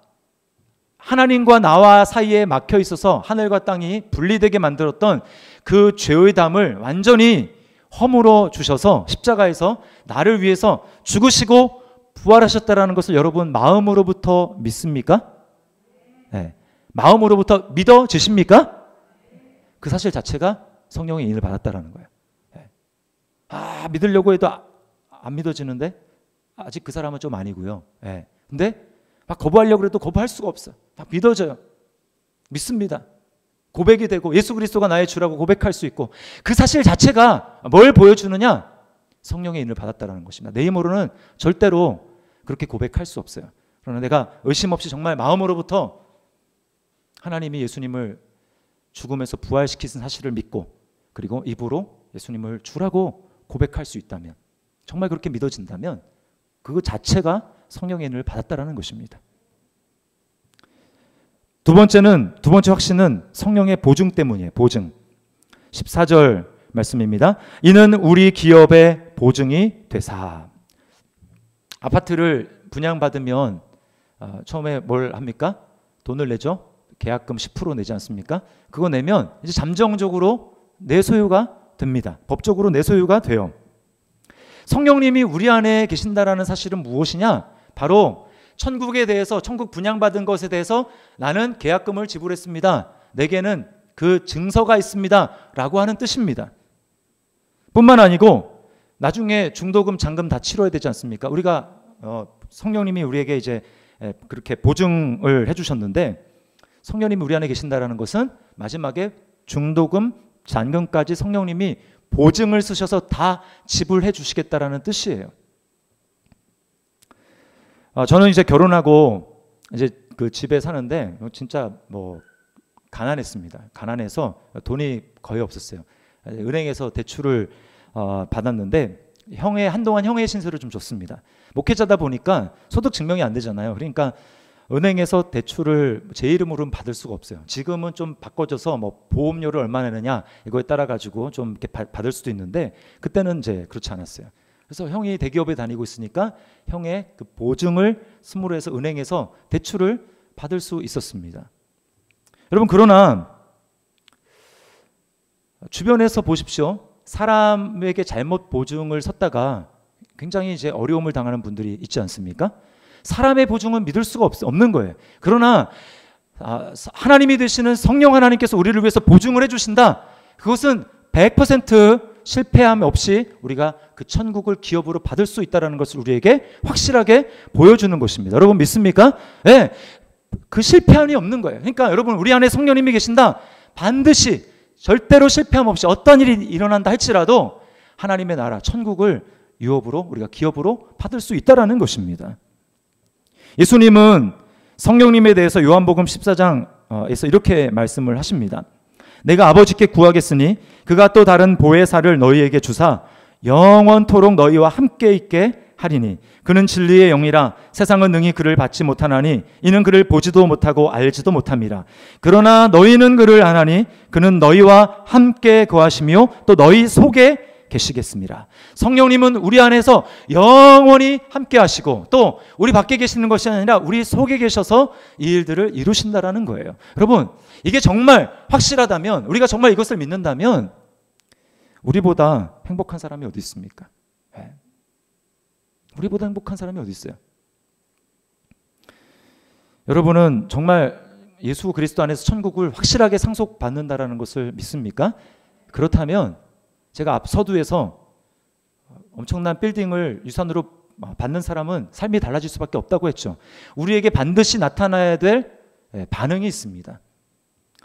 하나님과 나와 사이에 막혀 있어서 하늘과 땅이 분리되게 만들었던 그 죄의 담을 완전히 허물어 주셔서 십자가에서 나를 위해서 죽으시고 부활하셨다라는 것을 여러분 마음으로부터 믿습니까? 네. 마음으로부터 믿어지십니까? 그 사실 자체가 성령의 인을 받았다라는 거예요. 네. 믿으려고 해도 안 믿어지는데 아직 그 사람은 좀 아니고요. 네. 근데 막 거부하려고 해도 거부할 수가 없어요. 막 믿어져요. 믿습니다. 고백이 되고 예수 그리스도가 나의 주라고 고백할 수 있고, 그 사실 자체가 뭘 보여주느냐? 성령의 인을 받았다는 것입니다. 내 힘으로는 절대로 그렇게 고백할 수 없어요. 그러나 내가 의심 없이 정말 마음으로부터 하나님이 예수님을 죽음에서 부활시키신 사실을 믿고, 그리고 입으로 예수님을 주라고 고백할 수 있다면, 정말 그렇게 믿어진다면 그거 자체가 성령의 인을 받았다라는 것입니다. 두 번째 확신은 성령의 보증 때문이에요. 보증. 14절 말씀입니다. 이는 우리 기업의 보증이 되사. 아파트를 분양받으면 처음에 뭘 합니까? 돈을 내죠. 계약금 10% 내지 않습니까? 그거 내면 이제 잠정적으로 내 소유가 됩니다. 법적으로 내 소유가 돼요. 성령님이 우리 안에 계신다라는 사실은 무엇이냐? 바로 천국에 대해서, 천국 분양받은 것에 대해서 나는 계약금을 지불했습니다. 내게는 그 증서가 있습니다. 라고 하는 뜻입니다. 뿐만 아니고 나중에 중도금, 잔금 다 치러야 되지 않습니까? 우리가 성령님이 우리에게 이제 그렇게 보증을 해주셨는데, 성령님이 우리 안에 계신다라는 것은 마지막에 중도금, 잔금까지 성령님이 보증을 쓰셔서 다 지불해 주시겠다라는 뜻이에요. 저는 이제 결혼하고 이제 그 집에 사는데 진짜 가난했습니다. 가난해서 돈이 거의 없었어요. 은행에서 대출을 받았는데 한동안 형의 신세를 좀 줬습니다. 목회자다 보니까 소득 증명이 안 되잖아요. 그러니까 은행에서 대출을 제 이름으로는 받을 수가 없어요. 지금은 좀 바꿔줘서 보험료를 얼마 내느냐 이거에 따라 가지고 좀 이렇게 받을 수도 있는데, 그때는 이제 그렇지 않았어요. 그래서 형이 대기업에 다니고 있으니까 형의 그 보증을 스스로 해서 은행에서 대출을 받을 수 있었습니다. 여러분, 그러나 주변에서 보십시오. 사람에게 잘못 보증을 섰다가 굉장히 이제 어려움을 당하는 분들이 있지 않습니까? 사람의 보증은 믿을 수가 없는 거예요. 그러나 하나님이 되시는 성령 하나님께서 우리를 위해서 보증을 해주신다. 그것은 100% 실패함 없이 우리가 그 천국을 기업으로 받을 수 있다는 것을 우리에게 확실하게 보여주는 것입니다. 여러분 믿습니까? 네, 그 실패함이 없는 거예요. 그러니까 여러분, 우리 안에 성령님이 계신다. 반드시 절대로 실패함 없이 어떤 일이 일어난다 할지라도 하나님의 나라, 천국을 유업으로, 우리가 기업으로 받을 수 있다라는 것입니다. 예수님은 성령님에 대해서 요한복음 14장에서 이렇게 말씀을 하십니다. 내가 아버지께 구하겠으니 그가 또 다른 보혜사를 너희에게 주사 영원토록 너희와 함께 있게 하리니 그는 진리의 영이라 세상은 능히 그를 받지 못하나니 이는 그를 보지도 못하고 알지도 못함이라. 그러나 너희는 그를 아나니 그는 너희와 함께 거하시며 또 너희 속에 계시겠습니다. 성령님은 우리 안에서 영원히 함께 하시고 또 우리 밖에 계시는 것이 아니라 우리 속에 계셔서 이 일들을 이루신다라는 거예요. 여러분, 이게 정말 확실하다면, 우리가 정말 이것을 믿는다면 우리보다 행복한 사람이 어디 있습니까? 네. 우리보다 행복한 사람이 어디 있어요? 여러분은 정말 예수 그리스도 안에서 천국을 확실하게 상속받는다라는 것을 믿습니까? 그렇다면 제가 앞 서두에서 엄청난 빌딩을 유산으로 받는 사람은 삶이 달라질 수밖에 없다고 했죠. 우리에게 반드시 나타나야 될 반응이 있습니다.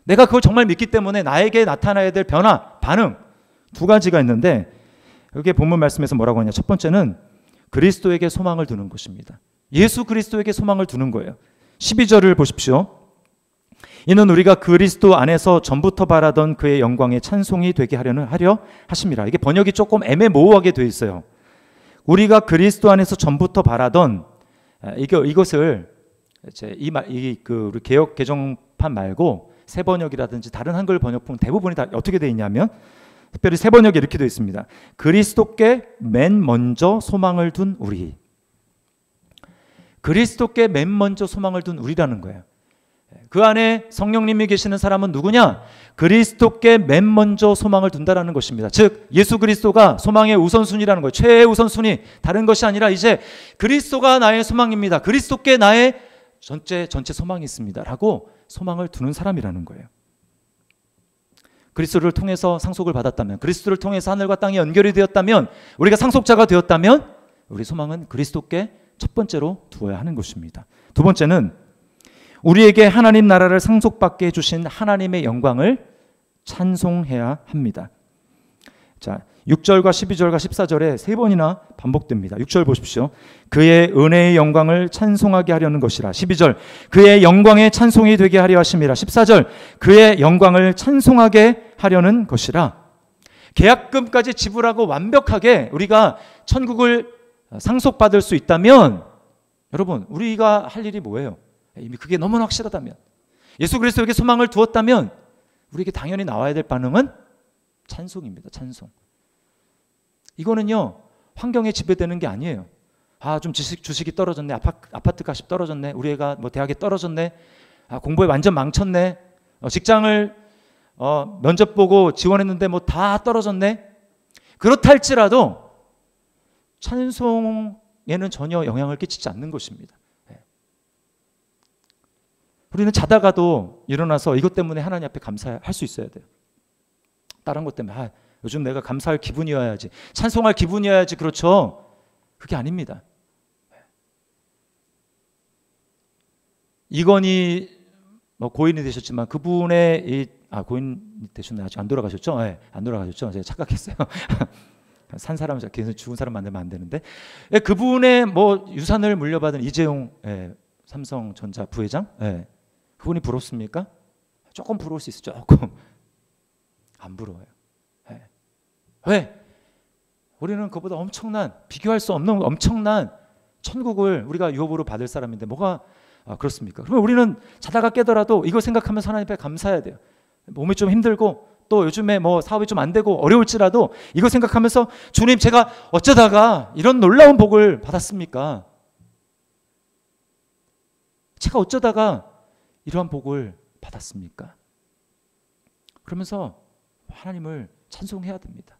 내가 그걸 정말 믿기 때문에 나에게 나타나야 될 변화, 반응 두 가지가 있는데 여기 본문 말씀에서 뭐라고 하냐. 첫 번째는 그리스도에게 소망을 두는 것입니다. 예수 그리스도에게 소망을 두는 거예요. 12절을 보십시오. 이는 우리가 그리스도 안에서 전부터 바라던 그의 영광의 찬송이 되게 하려 하심이라. 이게 번역이 조금 애매모호하게 되어 있어요. 우리가 그리스도 안에서 전부터 바라던 이것을 우리 개역 개정판 말고 새 번역이라든지 다른 한글 번역품 대부분이 다 어떻게 되어 있냐면 특별히 새 번역이 이렇게 되어 있습니다. 그리스도께 맨 먼저 소망을 둔 우리. 그리스도께 맨 먼저 소망을 둔 우리라는 거예요. 그 안에 성령님이 계시는 사람은 누구냐? 그리스도께 맨 먼저 소망을 둔다라는 것입니다. 즉 예수 그리스도가 소망의 우선순위라는 거예요. 최애 우선순위, 다른 것이 아니라 이제 그리스도가 나의 소망입니다. 그리스도께 나의 전체 소망이 있습니다 라고 소망을 두는 사람이라는 거예요. 그리스도를 통해서 상속을 받았다면, 그리스도를 통해서 하늘과 땅이 연결이 되었다면, 우리가 상속자가 되었다면 우리 소망은 그리스도께 첫 번째로 두어야 하는 것입니다. 두 번째는 우리에게 하나님 나라를 상속받게 해주신 하나님의 영광을 찬송해야 합니다. 자, 6절과 12절과 14절에 세 번이나 반복됩니다. 6절 보십시오. 그의 은혜의 영광을 찬송하게 하려는 것이라. 12절 그의 영광의 찬송이 되게 하려 하심이라. 14절 그의 영광을 찬송하게 하려는 것이라. 계약금까지 지불하고 완벽하게 우리가 천국을 상속받을 수 있다면 여러분 우리가 할 일이 뭐예요? 이미 그게 너무나 확실하다면, 예수 그리스도에게 소망을 두었다면 우리에게 당연히 나와야 될 반응은 찬송입니다. 찬송. 이거는요 환경에 지배되는 게 아니에요. 좀 주식이 떨어졌네, 아파트 값이 떨어졌네, 우리 애가 뭐 대학에 떨어졌네, 공부에 완전 망쳤네, 직장을 면접 보고 지원했는데 뭐 다 떨어졌네. 그렇다 할지라도 찬송에는 전혀 영향을 끼치지 않는 것입니다. 우리는 자다가도 일어나서 이것 때문에 하나님 앞에 감사할 수 있어야 돼요. 다른 것 때문에 요즘 내가 감사할 기분이어야지, 찬송할 기분이어야지. 그렇죠? 그게 아닙니다. 이건희 고인이 되셨지만 그분의 고인이 되셨나요? 아직 안 돌아가셨죠? 네, 안 돌아가셨죠? 제가 착각했어요. 산 사람, 계속 죽은 사람 만들면 안 되는데 그분의 유산을 물려받은 이재용 삼성전자 부회장, 그분이 부럽습니까? 조금 부러울 수 있어요. 조금. 안 부러워요. 왜? 우리는 그보다 비교할 수 없는 엄청난 천국을 우리가 유업으로 받을 사람인데 뭐가 그렇습니까? 그러면 우리는 자다가 깨더라도 이거 생각하면서 하나님 앞에 감사해야 돼요. 몸이 좀 힘들고 또 요즘에 사업이 좀 안 되고 어려울지라도 이거 생각하면서 주님, 제가 어쩌다가 이런 놀라운 복을 받았습니까? 제가 어쩌다가 이러한 복을 받았습니까? 그러면서 하나님을 찬송해야 됩니다.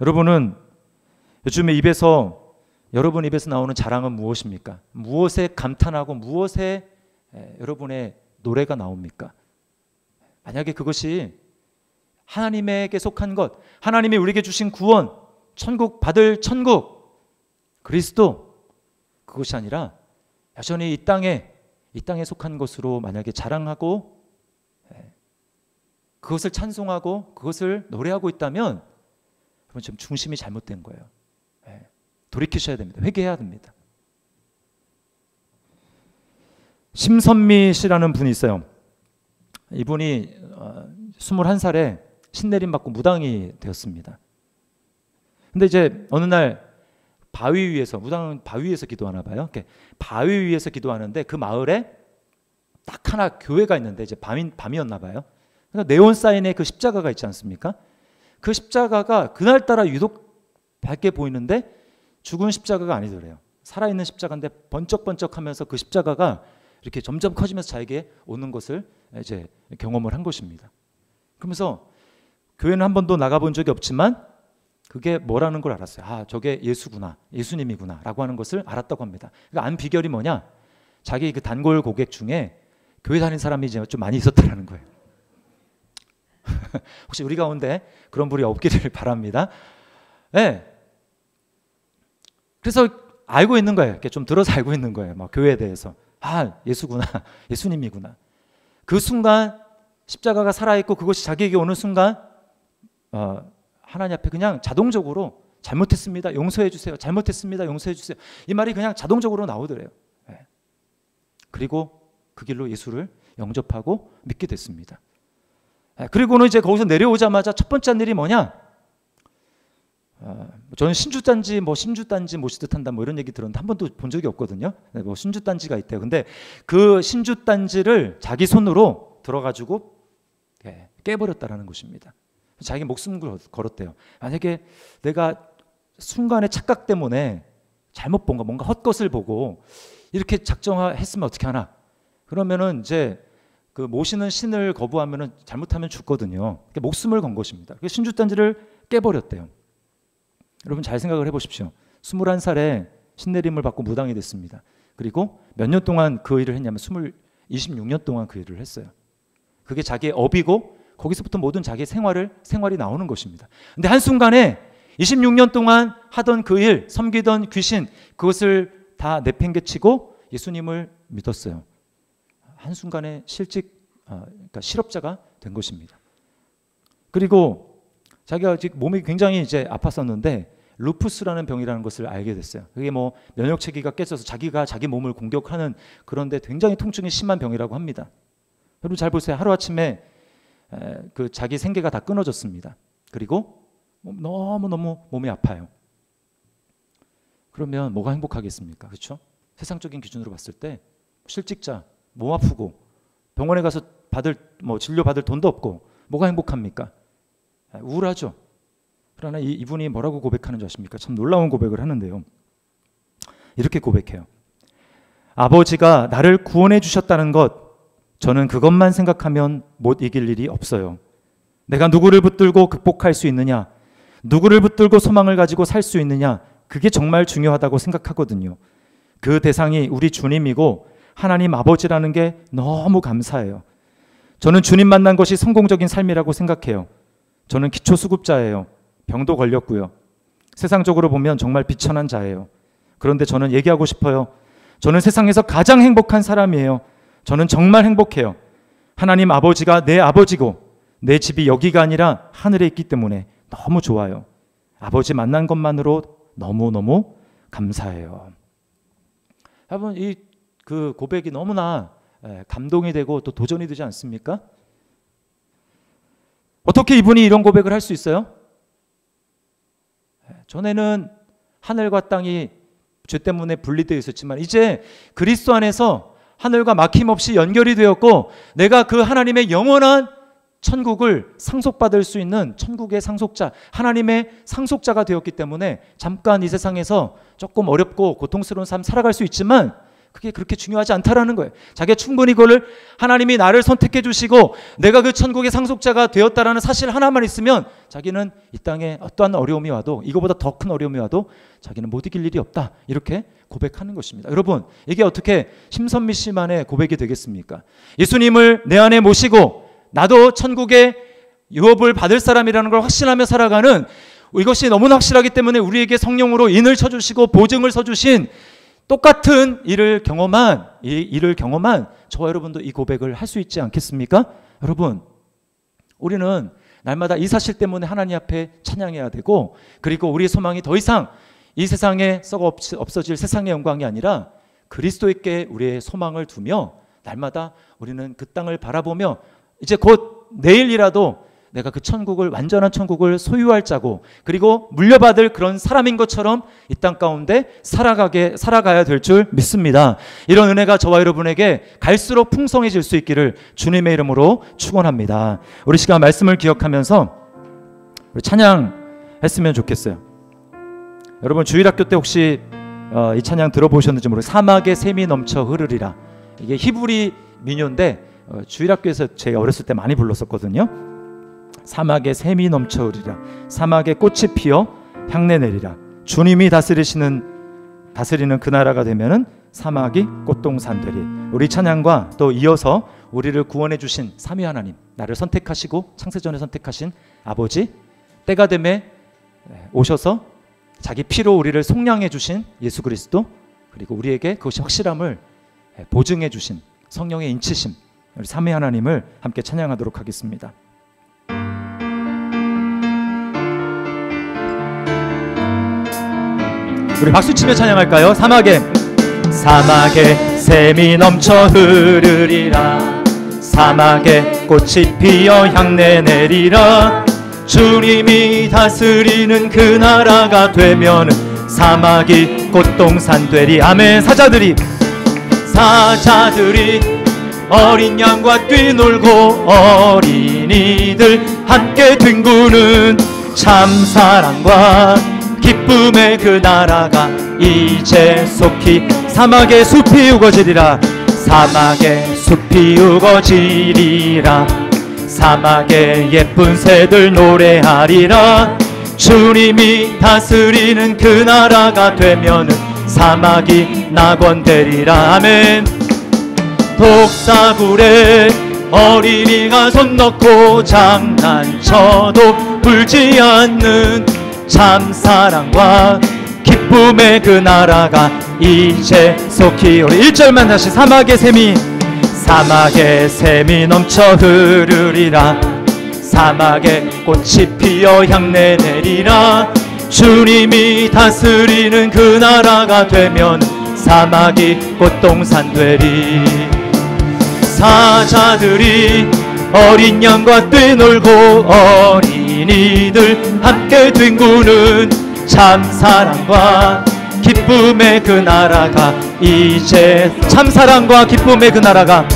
여러분은 요즘에 여러분 입에서 나오는 자랑은 무엇입니까? 무엇에 감탄하고 무엇에 여러분의 노래가 나옵니까? 만약에 그것이 하나님에게 속한 것, 하나님이 우리에게 주신 구원, 천국 받을 천국, 그리스도, 그것이 아니라 여전히 이 땅에 속한 것으로 만약에 자랑하고 그것을 찬송하고 그것을 노래하고 있다면 여러분 지금 중심이 잘못된 거예요. 돌이키셔야 됩니다. 회개해야 됩니다. 심선미 씨라는 분이 있어요. 이분이 21살에 신내림 받고 무당이 되었습니다. 근데 이제 어느 날 바위 위에서, 무당은 바위 위에서 기도하나 봐요. 바위 위에서 기도하는데 그 마을에 딱 하나 교회가 있는데 이제 밤이었나 봐요. 그러니까 네온 사인에 그 십자가가 있지 않습니까? 그 십자가가 그날따라 유독 밝게 보이는데 죽은 십자가가 아니더래요. 살아있는 십자가인데 번쩍번쩍하면서 그 십자가가 이렇게 점점 커지면서 자기에게 오는 것을 이제 경험을 한 것입니다. 그러면서 교회는 한 번도 나가본 적이 없지만 그게 뭐라는 걸 알았어요. 아, 저게 예수구나, 예수님이구나 라고 하는 것을 알았다고 합니다. 그러니까 안 비결이 뭐냐? 자기 그 단골 고객 중에 교회 다니는 사람이 이제 좀 많이 있었다는 거예요. 혹시 우리 가운데 그런 분이 없기를 바랍니다. 네. 그래서 알고 있는 거예요. 이렇게 좀 들어서 알고 있는 거예요. 막 교회에 대해서. 아, 예수구나, 예수님이구나. 그 순간 십자가가 살아있고 그것이 자기에게 오는 순간 하나님 앞에 그냥 자동적으로 잘못했습니다, 용서해 주세요. 잘못했습니다, 용서해 주세요. 이 말이 그냥 자동적으로 나오더래요. 네. 그리고 그 길로 예수를 영접하고 믿게 됐습니다. 네. 그리고는 이제 거기서 내려오자마자 첫 번째 한 일이 뭐냐? 저는 신주단지 모시듯 한다 뭐 이런 얘기 들었는데 한 번도 본 적이 없거든요. 네, 뭐 신주단지가 있대요. 근데 그 신주단지를 자기 손으로 들어가지고 깨버렸다라는 것입니다. 자기 목숨을 걸었대요. 만약에 내가 순간의 착각 때문에 잘못 본 거, 뭔가 헛것을 보고 이렇게 작정했으면 어떻게 하나? 그러면은 이제 그 모시는 신을 거부하면은 잘못하면 죽거든요. 목숨을 건 것입니다. 신주단지를 깨버렸대요. 여러분 잘 생각을 해보십시오. 21살에 신내림을 받고 무당이 됐습니다. 그리고 몇 년 동안 그 일을 했냐면 26년 동안 그 일을 했어요. 그게 자기의 업이고 거기서부터 모든 자기의 생활이 나오는 것입니다. 근데 한순간에 26년 동안 하던 그 일, 섬기던 귀신, 그것을 다 내팽개치고 예수님을 믿었어요. 한순간에 그러니까 실업자가 된 것입니다. 그리고 자기가 몸이 굉장히 이제 아팠었는데 루푸스라는 병이라는 것을 알게 됐어요. 그게 뭐 면역 체계가 깨져서 자기가 자기 몸을 공격하는, 그런데 굉장히 통증이 심한 병이라고 합니다. 여러분 잘 보세요. 하루아침에 그 자기 생계가 다 끊어졌습니다. 그리고 너무너무 몸이 아파요. 그러면 뭐가 행복하겠습니까? 그렇죠? 세상적인 기준으로 봤을 때 실직자, 몸 아프고 병원에 가서 진료 받을 돈도 없고 뭐가 행복합니까? 우울하죠. 그러나 이분이 뭐라고 고백하는 줄 아십니까? 참 놀라운 고백을 하는데요. 이렇게 고백해요. 아버지가 나를 구원해 주셨다는 것, 저는 그것만 생각하면 못 이길 일이 없어요. 내가 누구를 붙들고 극복할 수 있느냐, 누구를 붙들고 소망을 가지고 살 수 있느냐, 그게 정말 중요하다고 생각하거든요. 그 대상이 우리 주님이고 하나님 아버지라는 게 너무 감사해요. 저는 주님 만난 것이 성공적인 삶이라고 생각해요. 저는 기초수급자예요. 병도 걸렸고요. 세상적으로 보면 정말 비천한 자예요. 그런데 저는 얘기하고 싶어요. 저는 세상에서 가장 행복한 사람이에요. 저는 정말 행복해요. 하나님 아버지가 내 아버지고 내 집이 여기가 아니라 하늘에 있기 때문에 너무 좋아요. 아버지 만난 것만으로 너무너무 감사해요. 여러분 이 그 고백이 너무나 감동이 되고 또 도전이 되지 않습니까? 어떻게 이분이 이런 고백을 할 수 있어요? 전에는 하늘과 땅이 죄 때문에 분리되어 있었지만 이제 그리스도 안에서 하늘과 막힘없이 연결이 되었고 내가 그 하나님의 영원한 천국을 상속받을 수 있는 천국의 상속자, 하나님의 상속자가 되었기 때문에 잠깐 이 세상에서 조금 어렵고 고통스러운 삶 살아갈 수 있지만 그게 그렇게 중요하지 않다라는 거예요. 자기가 충분히 그걸 하나님이 나를 선택해 주시고 내가 그 천국의 상속자가 되었다라는 사실 하나만 있으면 자기는 이 땅에 어떠한 어려움이 와도 이거보다 더 큰 어려움이 와도 자기는 못 이길 일이 없다. 이렇게 고백하는 것입니다. 여러분 이게 어떻게 심선미 씨만의 고백이 되겠습니까? 예수님을 내 안에 모시고 나도 천국의 유업을 받을 사람이라는 걸 확신하며 살아가는, 이것이 너무나 확실하기 때문에 우리에게 성령으로 인을 쳐주시고 보증을 서주신 똑같은 일을 경험한 저와 여러분도 이 고백을 할 수 있지 않겠습니까? 여러분 우리는 날마다 이 사실 때문에 하나님 앞에 찬양해야 되고, 그리고 우리의 소망이 더 이상 이 세상에 썩어 없어질 세상의 영광이 아니라 그리스도께 우리의 소망을 두며 날마다 우리는 그 땅을 바라보며 이제 곧 내일이라도 내가 그 천국을, 완전한 천국을 소유할 자고, 그리고 물려받을 그런 사람인 것처럼 이 땅 가운데 살아가야 될 줄 믿습니다. 이런 은혜가 저와 여러분에게 갈수록 풍성해질 수 있기를 주님의 이름으로 축원합니다. 우리 시간 말씀을 기억하면서 우리 찬양했으면 좋겠어요. 여러분 주일학교 때 혹시 이 찬양 들어보셨는지 모르겠어요. 사막에 샘이 넘쳐 흐르리라. 이게 히브리 민요인데 주일학교에서 제가 어렸을 때 많이 불렀었거든요. 사막에 샘이 넘쳐 흐르리라. 사막에 꽃이 피어 향내 내리라. 주님이 다스리는 그 나라가 되면은 사막이 꽃동산 되리. 우리 찬양과 또 이어서 우리를 구원해 주신 삼위 하나님, 나를 선택하시고 창세전에 선택하신 아버지, 때가 되매 오셔서 자기 피로 우리를 속량해 주신 예수 그리스도, 그리고 우리에게 그것이 확실함을 보증해 주신 성령의 인치심, 우리 삼위 하나님을 함께 찬양하도록 하겠습니다. 우리 박수치며 찬양할까요? 사막에 샘이 넘쳐 흐르리라. 사막에 꽃이 피어 향내 내리라. 주님이 다스리는 그 나라가 되면은 사막이 꽃동산 되리. 아멘. 사자들이 어린 양과 뛰놀고 어린이들 함께 뒹구는 참사랑과 기쁨의 그 나라가 이제 속히 사막에 숲이 우거지리라. 사막에 숲이 우거지리라. 사막에 예쁜 새들 노래하리라. 주님이 다스리는 그 나라가 되면은 사막이 낙원되리라. 아멘. 독사굴에 어린이가 손 넣고 장난쳐도 불지 않는 참사랑과 기쁨의 그 나라가 이제 속히. 우리 1절만 다시. 사막에 샘이 넘쳐 흐르리라. 사막에 꽃이 피어 향내 내리라. 주님이 다스리는 그 나라가 되면 사막이 꽃동산 되리. 사자들이 어린 양과 뛰놀고 어린이들 함께 뒹구는 참사랑과 기쁨의 그 나라가 이제. 참사랑과 기쁨의 그 나라가,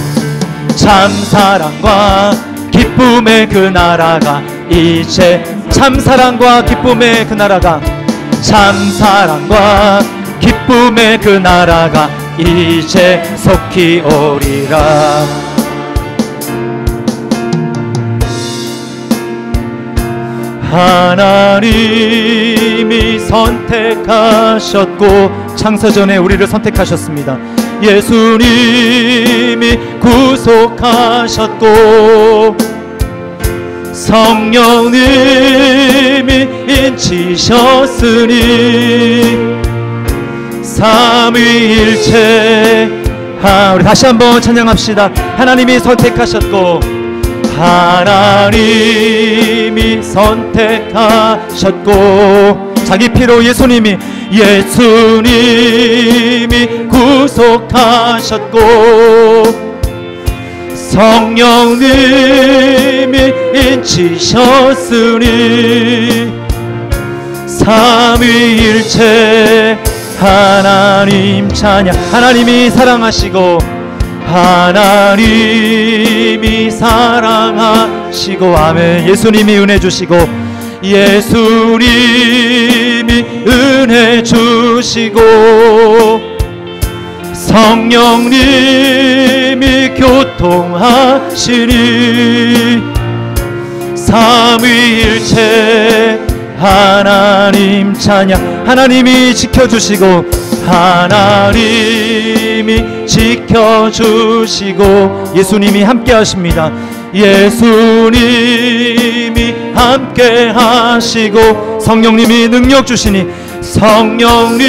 참사랑과 기쁨의 그 나라가 이제. 참사랑과 기쁨의 그 나라가, 참사랑과 기쁨의 그 나라가 이제 속히 오리라. 하나님이 선택하셨고 창세전에 우리를 선택하셨습니다. 예수님이 구속하셨고 성령님이 인치셨으니 삼위일체. 우리 다시 한번 찬양합시다. 하나님이 선택하셨고, 하나님이 선택하셨고 자기 피로 예수님이 구속하셨고 성령님이 인치셨으니 삼위일체 하나님 찬양. 하나님이 사랑하시고, 하나님이 사랑하시고, 아멘. 예수님이 은혜 주시고, 예수님이 은혜 주시고, 성령님이 교통하시니 삼위일체 하나님 찬양. 하나님이 지켜주시고, 하나님이 지켜주시고, 예수님이 함께 하십니다. 예수님이 함께 하시고, 성령님이 능력 주시니, 성령님이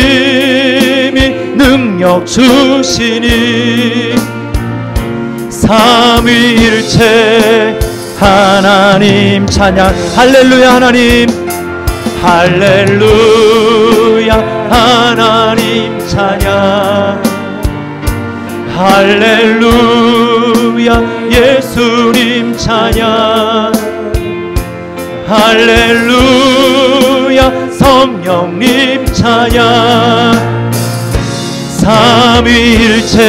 능력 주시니 삼위일체 하나님 하나님 찬양. 할렐루야 하나님, 할렐루야 하나님 찬양. 할렐루야 예수님 찬양. 할렐루야 성령님 찬양. 삼위일체.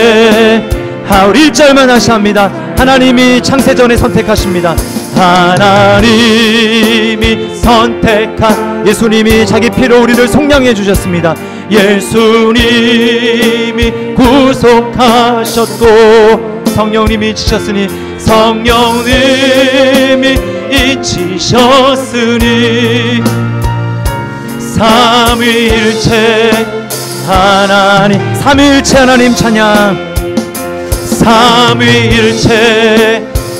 우리 1절만 다시 합니다. 하나님이 창세전에 선택하십니다. 하나님이 선택한 예수님이 자기 피로 우리를 속량해 주셨습니다. 예수님이 구속하셨고 성령님이 지셨으니, 성령님이 지셨으니, 삼위일체 하나님, 삼위일체 하나님 찬양. 삼위일체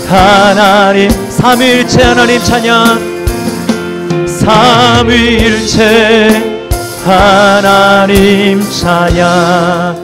하나님, 삼위일체 하나님 찬양. 삼위일체 하나님 찬양.